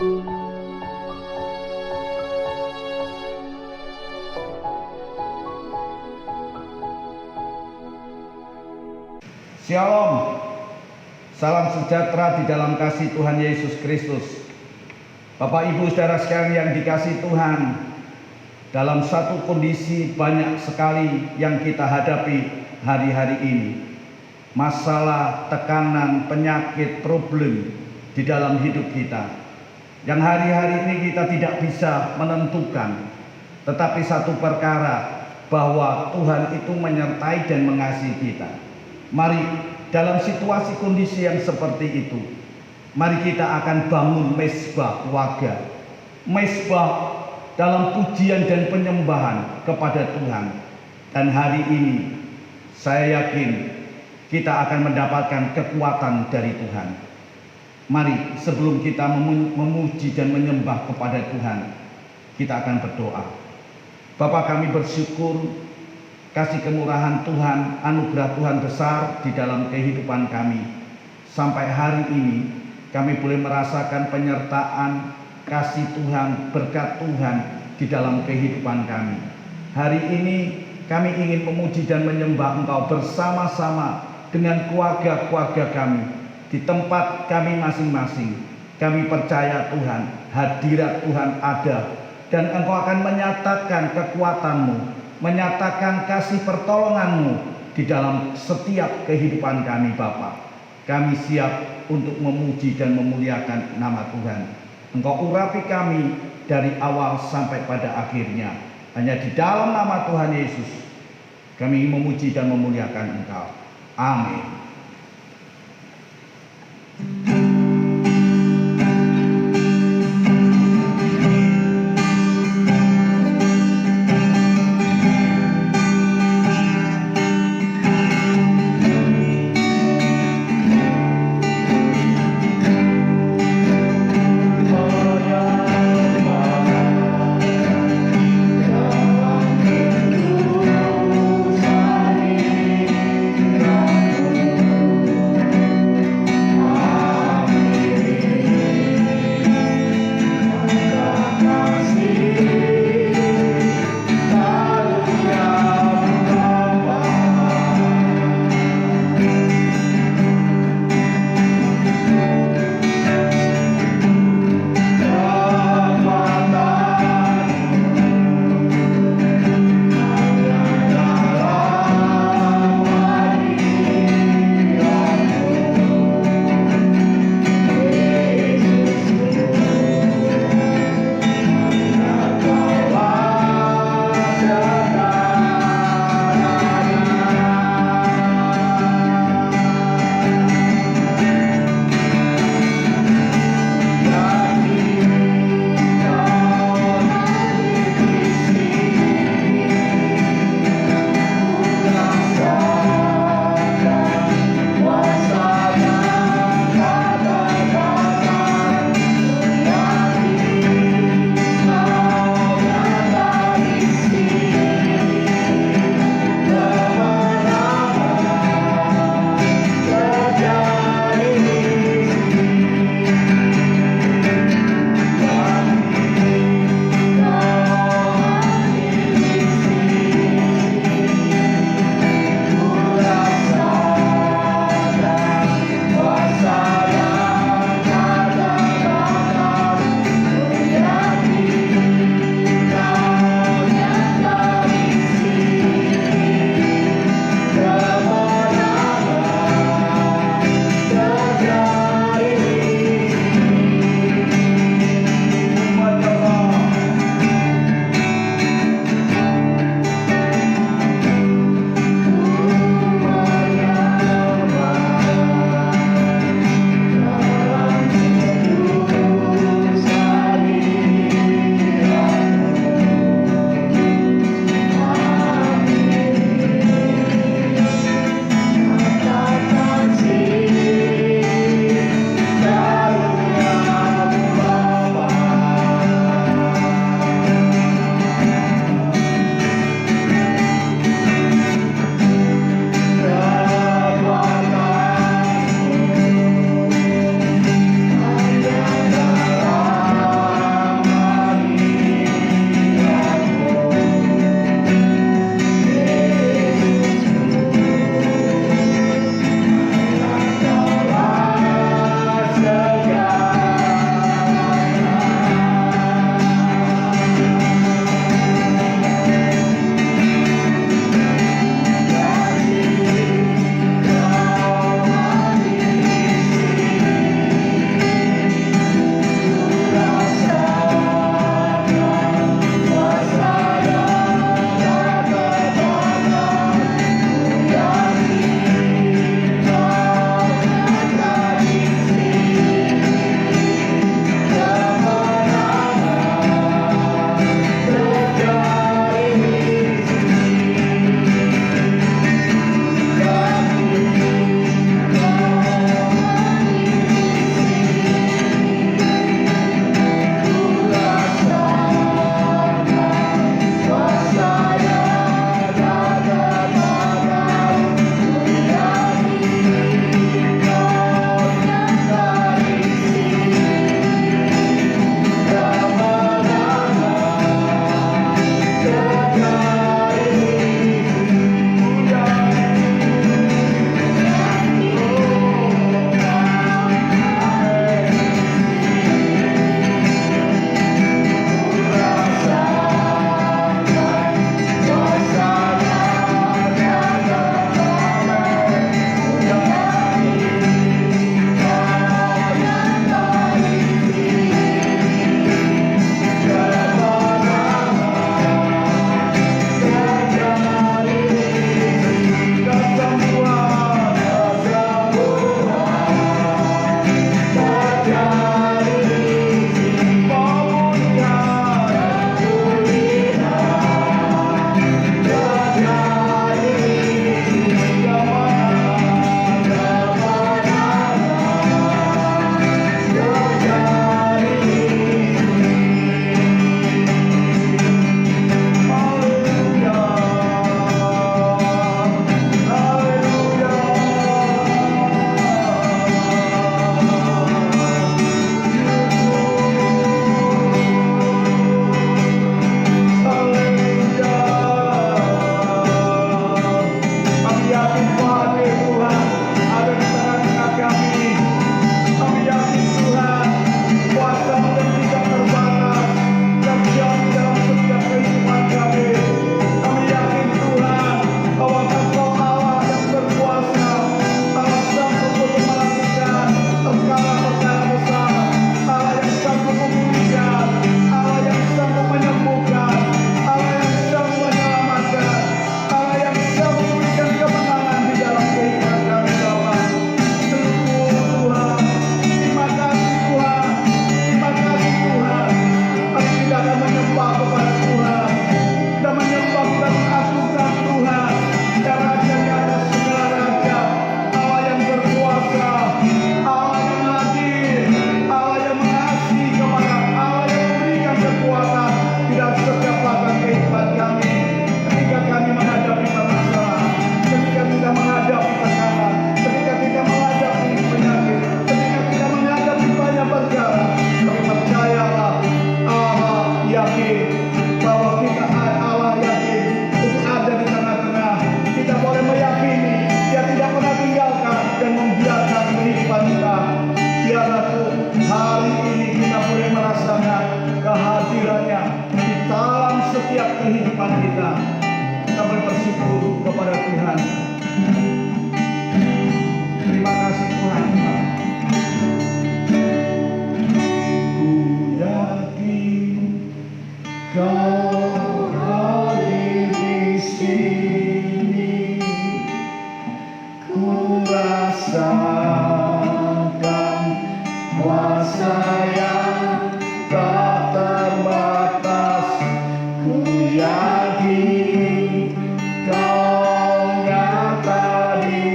Shalom, salam sejahtera di dalam kasih Tuhan Yesus Kristus. Bapak Ibu saudara sekalian yang dikasihi Tuhan, dalam satu kondisi banyak sekali yang kita hadapi hari-hari ini. Masalah, tekanan, penyakit, problem di dalam hidup kita. Yang hari-hari ini kita tidak bisa menentukan. Tetapi satu perkara, bahwa Tuhan itu menyertai dan mengasihi kita. Mari dalam situasi kondisi yang seperti itu, mari kita akan bangun mezbah keluarga, mezbah dalam pujian dan penyembahan kepada Tuhan. Dan hari ini saya yakin kita akan mendapatkan kekuatan dari Tuhan. Mari sebelum kita memuji dan menyembah kepada Tuhan, kita akan berdoa. Bapa, kami bersyukur kasih kemurahan Tuhan, anugerah Tuhan besar di dalam kehidupan kami. Sampai hari ini kami boleh merasakan penyertaan kasih Tuhan, berkat Tuhan di dalam kehidupan kami. Hari ini kami ingin memuji dan menyembah Engkau bersama-sama dengan keluarga-keluarga kami di tempat kami masing-masing. Kami percaya Tuhan, hadirat Tuhan ada, dan Engkau akan menyatakan kekuatan-Mu, menyatakan kasih pertolongan-Mu di dalam setiap kehidupan kami Bapa. Kami siap untuk memuji dan memuliakan nama Tuhan. Engkau urapi kami dari awal sampai pada akhirnya. Hanya di dalam nama Tuhan Yesus kami memuji dan memuliakan Engkau. Amin.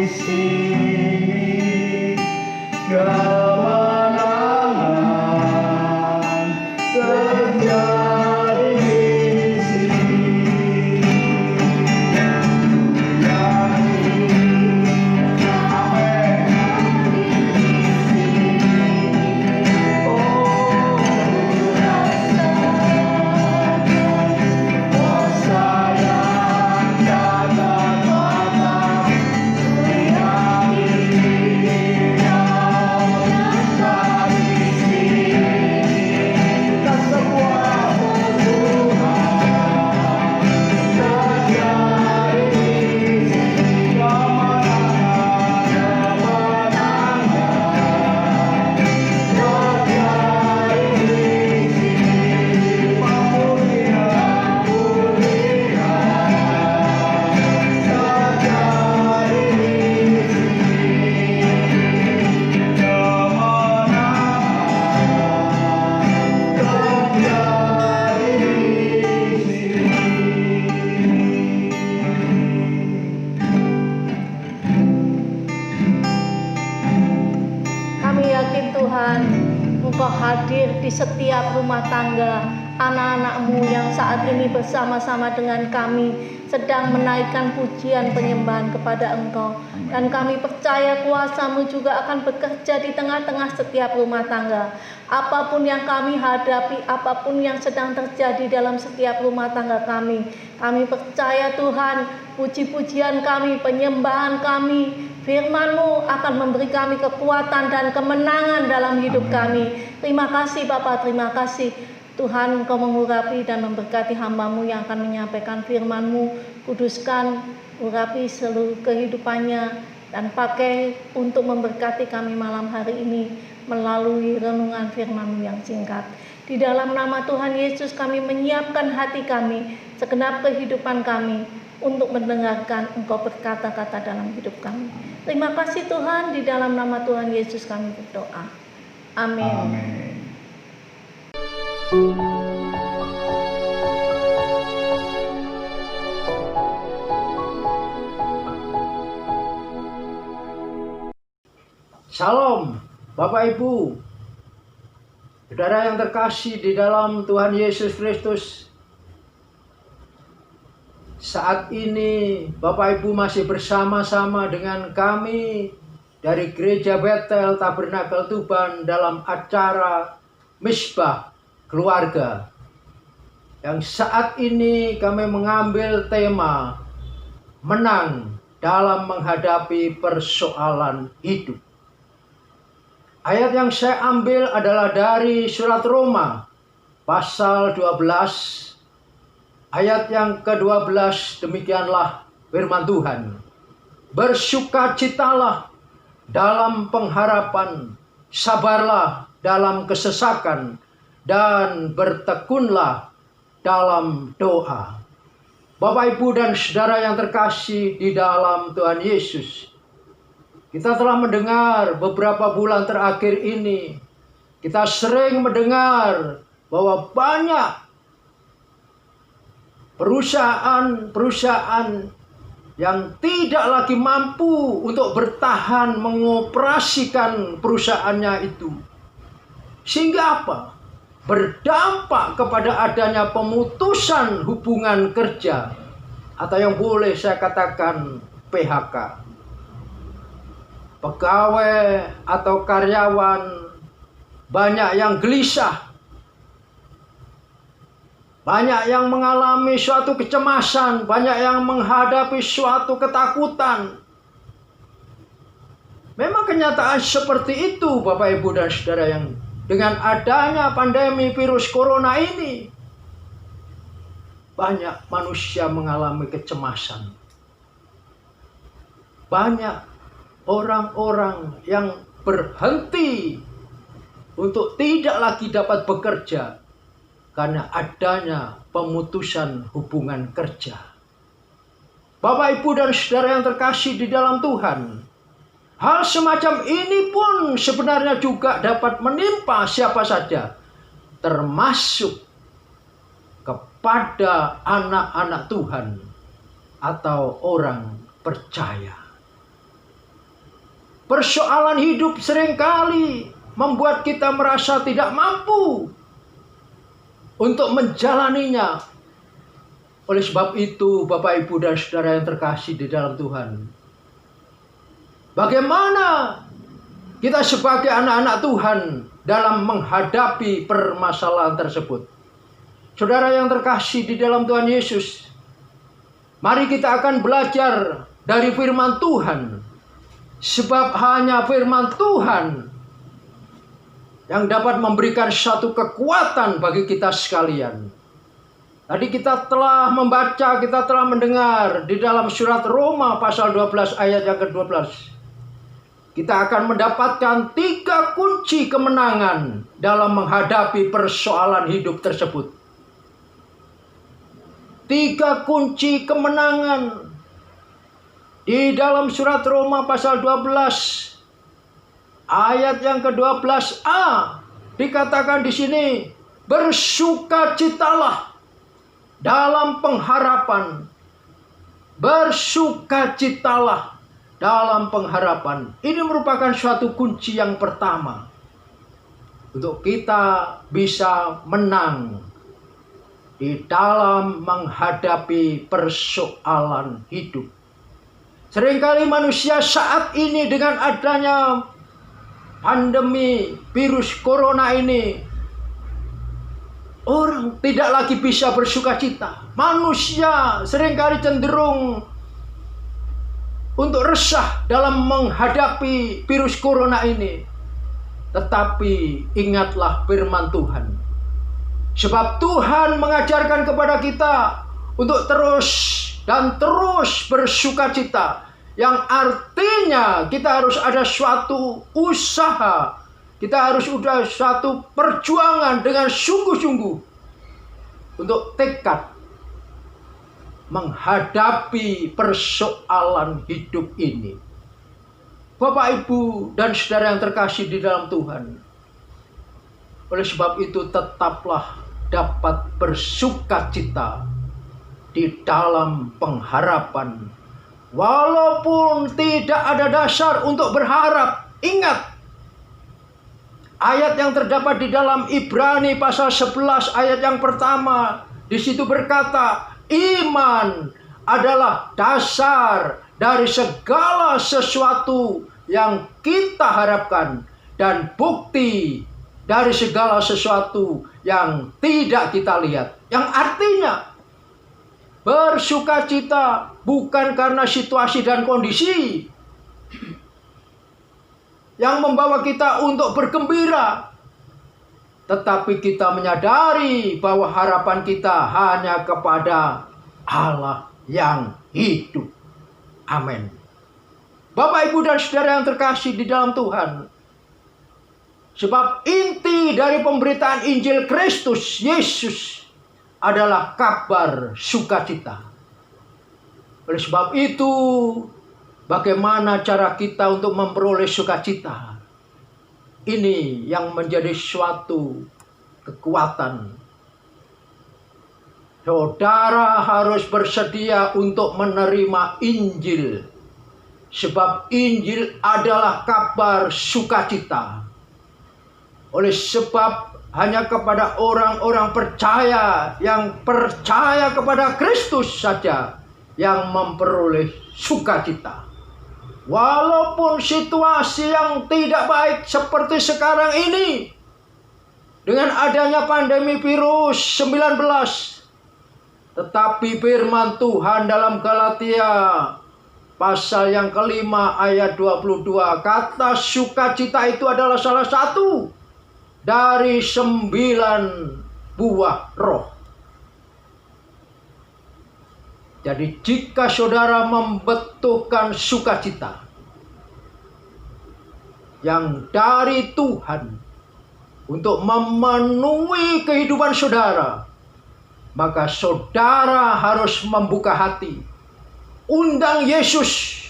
sini, kemenangan terjadi di sini. Tuhan, Engkau hadir di setiap rumah tangga anak-anak-Mu yang saat ini bersama-sama dengan kami sedang menaikkan pujian penyembahan kepada Engkau. Dan kami percaya kuasa-Mu juga akan bekerja di tengah-tengah setiap rumah tangga. Apapun yang kami hadapi, apapun yang sedang terjadi dalam setiap rumah tangga kami percaya Tuhan, puji-pujian kami, penyembahan kami, Firman-Mu akan memberi kami kekuatan dan kemenangan dalam hidup kami. Terima kasih Bapa, terima kasih Tuhan, Engkau mengurapi dan memberkati hamba-Mu yang akan menyampaikan firman-Mu. Kuduskan, urapi seluruh kehidupannya, dan pakai untuk memberkati kami malam hari ini melalui renungan firman-Mu yang singkat. Di dalam nama Tuhan Yesus kami menyiapkan hati kami, segenap kehidupan kami untuk mendengarkan Engkau berkata-kata dalam hidup kami. Terima kasih Tuhan, di dalam nama Tuhan Yesus kami berdoa. Amin. Amin. Salam Bapak Ibu, saudara yang terkasih di dalam Tuhan Yesus Kristus. Saat ini Bapak Ibu masih bersama-sama dengan kami dari Gereja Betel Tabernakel Tuban dalam acara Misbah Keluarga, yang saat ini kami mengambil tema menang dalam menghadapi persoalan hidup. Ayat yang saya ambil adalah dari surat Roma pasal 12 ayat yang ke-12. Demikianlah firman Tuhan. Bersukacitalah dalam pengharapan, sabarlah dalam kesesakan, dan bertekunlah dalam doa. Bapak, Ibu, dan saudara yang terkasih di dalam Tuhan Yesus, kita telah mendengar beberapa bulan terakhir ini, kita sering mendengar bahwa banyak perusahaan-perusahaan yang tidak lagi mampu untuk bertahan mengoperasikan perusahaannya itu. Sehingga apa? Berdampak kepada adanya pemutusan hubungan kerja, atau yang boleh saya katakan PHK. Pegawai atau karyawan banyak yang gelisah, banyak yang mengalami suatu kecemasan, banyak yang menghadapi suatu ketakutan. Memang kenyataan seperti itu Bapak, Ibu, dan saudara, yang dengan adanya pandemi virus corona ini, banyak manusia mengalami kecemasan. Banyak orang-orang yang berhenti untuk tidak lagi dapat bekerja karena adanya pemutusan hubungan kerja. Bapak, Ibu, dan saudara yang terkasih di dalam Tuhan, hal semacam ini pun sebenarnya juga dapat menimpa siapa saja, termasuk kepada anak-anak Tuhan atau orang percaya. Persoalan hidup seringkali membuat kita merasa tidak mampu untuk menjalaninya. Oleh sebab itu, Bapak, Ibu, dan Saudara yang terkasih di dalam Tuhan, bagaimana kita sebagai anak-anak Tuhan dalam menghadapi permasalahan tersebut? Saudara yang terkasih di dalam Tuhan Yesus, mari kita akan belajar dari firman Tuhan. Sebab hanya firman Tuhan yang dapat memberikan satu kekuatan bagi kita sekalian. Tadi kita telah membaca, kita telah mendengar di dalam surat Roma pasal 12 ayat yang ke-12. Kita akan mendapatkan 3 kunci kemenangan dalam menghadapi persoalan hidup tersebut. 3 kunci kemenangan. Di dalam surat Roma pasal 12 ayat yang ke-12a dikatakan di sini, bersukacitalah dalam pengharapan. Bersukacitalah dalam pengharapan. Ini merupakan suatu kunci yang pertama untuk kita bisa menang di dalam menghadapi persoalan hidup. Seringkali manusia saat ini dengan adanya pandemi virus corona ini, orang tidak lagi bisa bersukacita. Manusia seringkali cenderung untuk resah dalam menghadapi virus corona ini. Tetapi ingatlah firman Tuhan. Sebab Tuhan mengajarkan kepada kita untuk terus dan terus bersukacita. Yang artinya kita harus ada suatu usaha. Kita harus ada suatu perjuangan dengan sungguh-sungguh untuk tekad menghadapi persoalan hidup ini. Bapak, Ibu, dan Saudara yang terkasih di dalam Tuhan, oleh sebab itu tetaplah dapat bersukacita di dalam pengharapan. Walaupun tidak ada dasar untuk berharap, ingat ayat yang terdapat di dalam Ibrani pasal 11 ayat yang pertama. Di situ berkata, iman adalah dasar dari segala sesuatu yang kita harapkan dan bukti dari segala sesuatu yang tidak kita lihat. Yang artinya bersukacita bukan karena situasi dan kondisi yang membawa kita untuk bergembira, tetapi kita menyadari bahwa harapan kita hanya kepada Allah yang hidup. Amin. Bapak, Ibu, dan Saudara yang terkasih di dalam Tuhan, sebab inti dari pemberitaan Injil Kristus Yesus adalah kabar sukacita. Oleh sebab itu, bagaimana cara kita untuk memperoleh sukacita? Ini yang menjadi suatu kekuatan. Saudara harus bersedia untuk menerima Injil. Sebab Injil adalah kabar sukacita. Oleh sebab hanya kepada orang-orang percaya yang percaya kepada Kristus saja yang memperoleh sukacita. Walaupun situasi yang tidak baik seperti sekarang ini, dengan adanya pandemi virus 19, tetapi firman Tuhan dalam Galatia pasal yang kelima ayat 22, kata sukacita itu adalah salah satu dari 9 buah roh. Jadi jika saudara membutuhkan sukacita yang dari Tuhan untuk memenuhi kehidupan saudara, maka saudara harus membuka hati. Undang Yesus,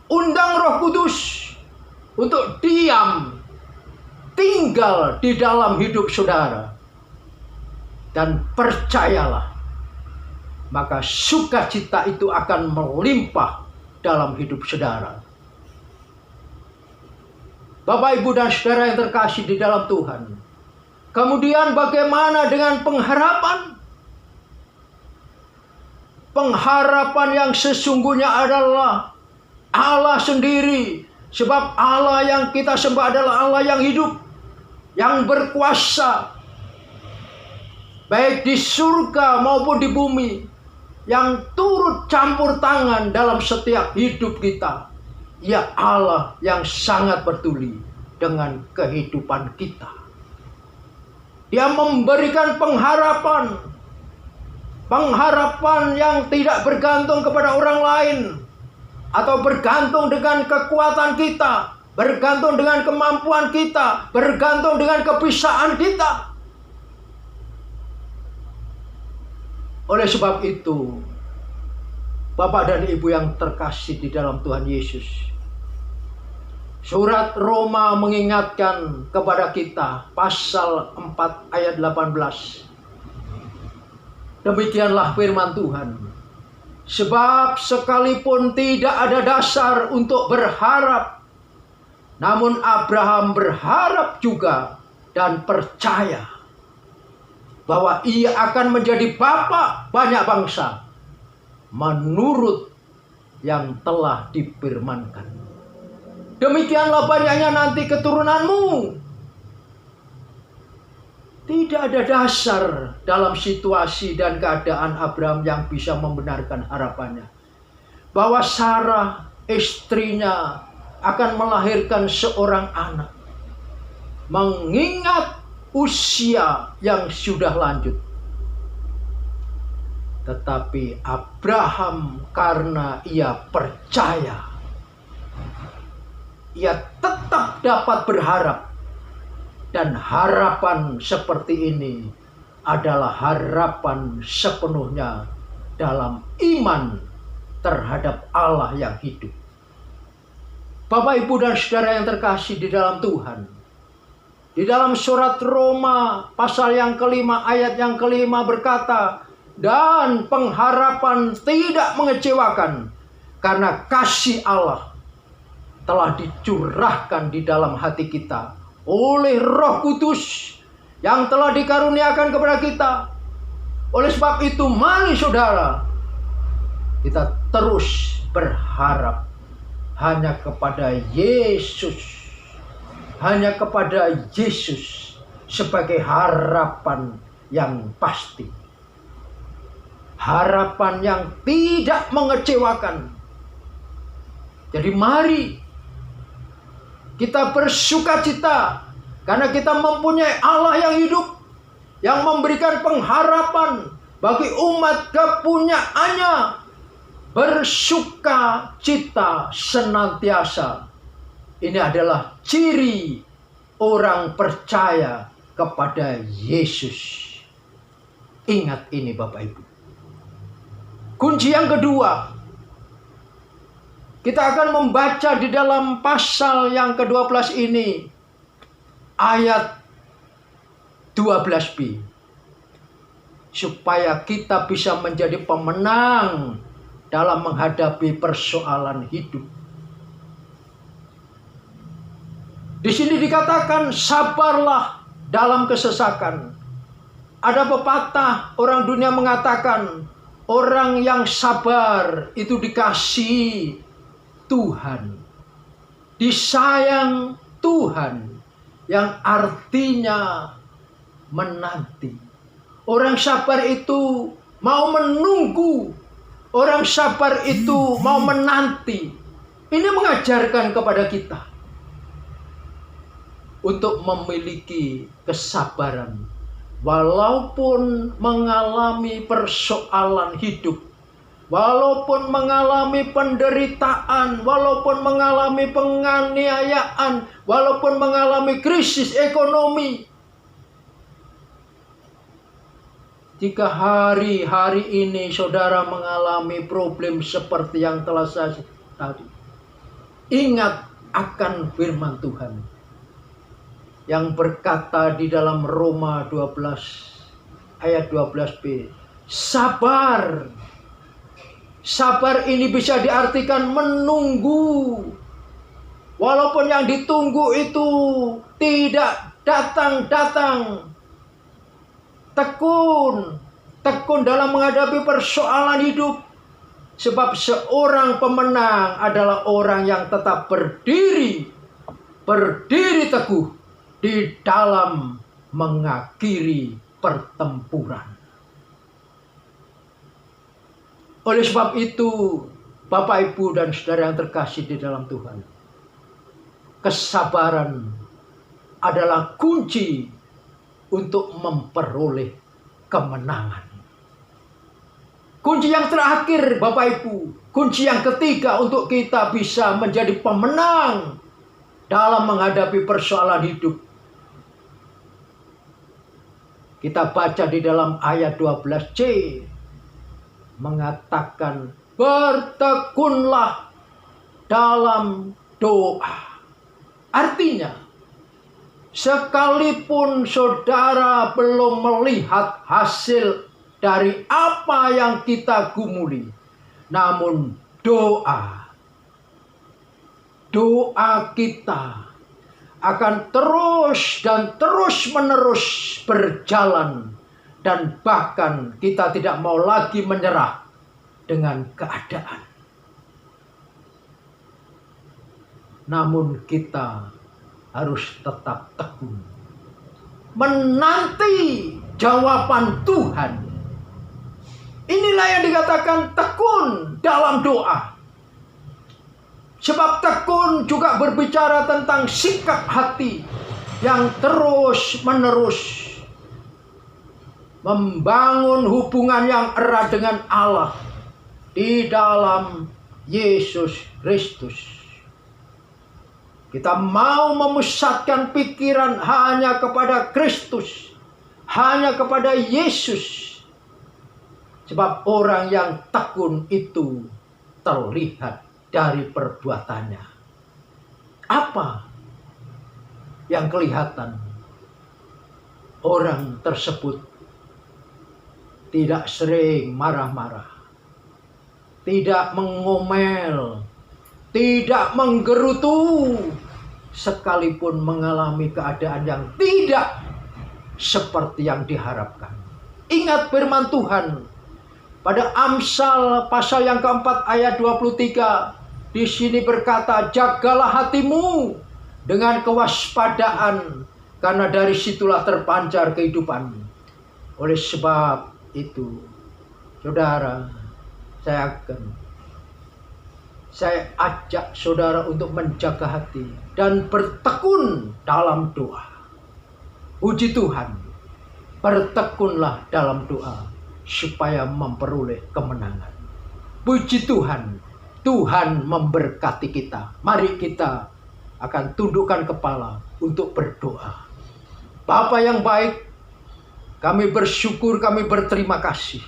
undang Roh Kudus untuk diam, tinggal di dalam hidup saudara. Dan percayalah, maka sukacita itu akan melimpah dalam hidup saudara. Bapak, Ibu, dan saudara yang terkasih di dalam Tuhan. Kemudian bagaimana dengan pengharapan? Pengharapan yang sesungguhnya adalah Allah sendiri. Sebab Allah yang kita sembah adalah Allah yang hidup, yang berkuasa, baik di surga maupun di bumi, yang turut campur tangan dalam setiap hidup kita. Ya, Allah yang sangat peduli dengan kehidupan kita. Dia memberikan pengharapan. Pengharapan yang tidak bergantung kepada orang lain, atau bergantung dengan kekuatan kita, bergantung dengan kemampuan kita, bergantung dengan kebiasaan kita. Oleh sebab itu, Bapak dan Ibu yang terkasih di dalam Tuhan Yesus, surat Roma mengingatkan kepada kita, pasal 4 ayat 18. Demikianlah firman Tuhan. Sebab sekalipun tidak ada dasar untuk berharap, namun Abraham berharap juga dan percaya bahwa ia akan menjadi bapa banyak bangsa menurut yang telah difirmankan. Demikianlah banyaknya nanti keturunanmu. Tidak ada dasar dalam situasi dan keadaan Abraham yang bisa membenarkan harapannya bahwa Sarah, istrinya, akan melahirkan seorang anak, mengingat usia yang sudah lanjut. Tetapi Abraham, karena ia percaya, ia tetap dapat berharap. Dan harapan seperti ini adalah harapan sepenuhnya dalam iman terhadap Allah yang hidup. Bapak, Ibu, dan saudara yang terkasih di dalam Tuhan, di dalam surat Roma pasal yang kelima ayat yang kelima berkata, dan pengharapan tidak mengecewakan karena kasih Allah telah dicurahkan di dalam hati kita oleh Roh Kudus yang telah dikaruniakan kepada kita. Oleh sebab itu, mari saudara, kita terus berharap hanya kepada Yesus. Hanya kepada Yesus sebagai harapan yang pasti. Harapan yang tidak mengecewakan. Jadi mari kita bersukacita karena kita mempunyai Allah yang hidup, yang memberikan pengharapan bagi umat kepunyaannya. Bersukacita senantiasa. Ini adalah ciri orang percaya kepada Yesus. Ingat ini Bapak Ibu. Kunci yang kedua, kita akan membaca di dalam pasal yang ke-12 ini, ayat 12b. Supaya kita bisa menjadi pemenang dalam menghadapi persoalan hidup. Di sini dikatakan, sabarlah dalam kesesakan. Ada pepatah orang dunia mengatakan, orang yang sabar itu dikasihi Tuhan, disayang Tuhan, yang artinya menanti. Orang sabar itu mau menunggu, orang sabar itu mau menanti. Ini mengajarkan kepada kita untuk memiliki kesabaran, walaupun mengalami persoalan hidup, walaupun mengalami penderitaan, walaupun mengalami penganiayaan, walaupun mengalami krisis ekonomi. Jika hari-hari ini saudara mengalami problem seperti yang telah saya tadi, ingat akan firman Tuhan yang berkata di dalam Roma 12 ayat 12b, sabar. Sabar ini bisa diartikan menunggu. Walaupun yang ditunggu itu tidak datang-datang. Tekun dalam menghadapi persoalan hidup. Sebab seorang pemenang adalah orang yang tetap berdiri teguh di dalam mengakhiri pertempuran. Oleh sebab itu, Bapak, Ibu, dan saudara yang terkasih di dalam Tuhan, kesabaran adalah kunci untuk memperoleh kemenangan. Kunci yang terakhir, Bapak, Ibu, kunci yang ketiga untuk kita bisa menjadi pemenang dalam menghadapi persoalan hidup. Kita baca di dalam ayat 12c, mengatakan, bertekunlah dalam doa. Artinya, sekalipun saudara belum melihat hasil dari apa yang kita gumuli, namun doa kita akan terus dan terus menerus berjalan. Dan bahkan kita tidak mau lagi menyerah dengan keadaan. Namun kita harus tetap tekun. Menanti jawaban Tuhan. Inilah yang dikatakan tekun dalam doa. Sebab tekun juga berbicara tentang sikap hati yang terus menerus membangun hubungan yang erat dengan Allah di dalam Yesus Kristus. Kita mau memusatkan pikiran hanya kepada Kristus, hanya kepada Yesus. Sebab orang yang tekun itu terlihat dari perbuatannya. Apa yang kelihatan? Orang tersebut tidak sering marah-marah, tidak mengomel, tidak menggerutu, sekalipun mengalami keadaan yang tidak seperti yang diharapkan. Ingat firman Tuhan pada Amsal pasal yang keempat ayat 23. Di sini berkata, jagalah hatimu dengan kewaspadaan, karena dari situlah terpancar kehidupan. Oleh sebab itu, saudara, saya ajak saudara untuk menjaga hati dan bertekun dalam doa. Puji Tuhan, bertekunlah dalam doa supaya memperoleh kemenangan. Puji Tuhan, Tuhan memberkati kita. Mari kita akan tundukkan kepala untuk berdoa. Bapa yang baik, kami bersyukur, kami berterima kasih.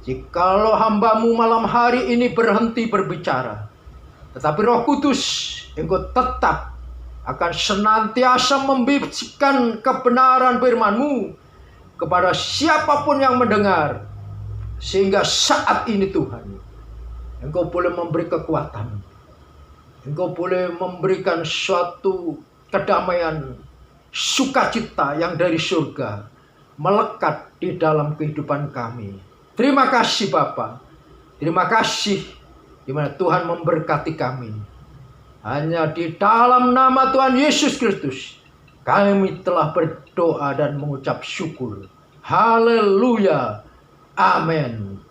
Jikalau hamba-Mu malam hari ini berhenti berbicara, tetapi Roh Kudus, Engkau tetap akan senantiasa membisikkan kebenaran firman-Mu kepada siapapun yang mendengar. Sehingga saat ini Tuhan, Engkau boleh memberi kekuatan. Engkau boleh memberikan suatu kedamaian, sukacita yang dari surga melekat di dalam kehidupan kami. Terima kasih Bapa. Terima kasih di mana Tuhan memberkati kami. Hanya di dalam nama Tuhan Yesus Kristus kami telah berdoa dan mengucap syukur. Haleluya. Amin.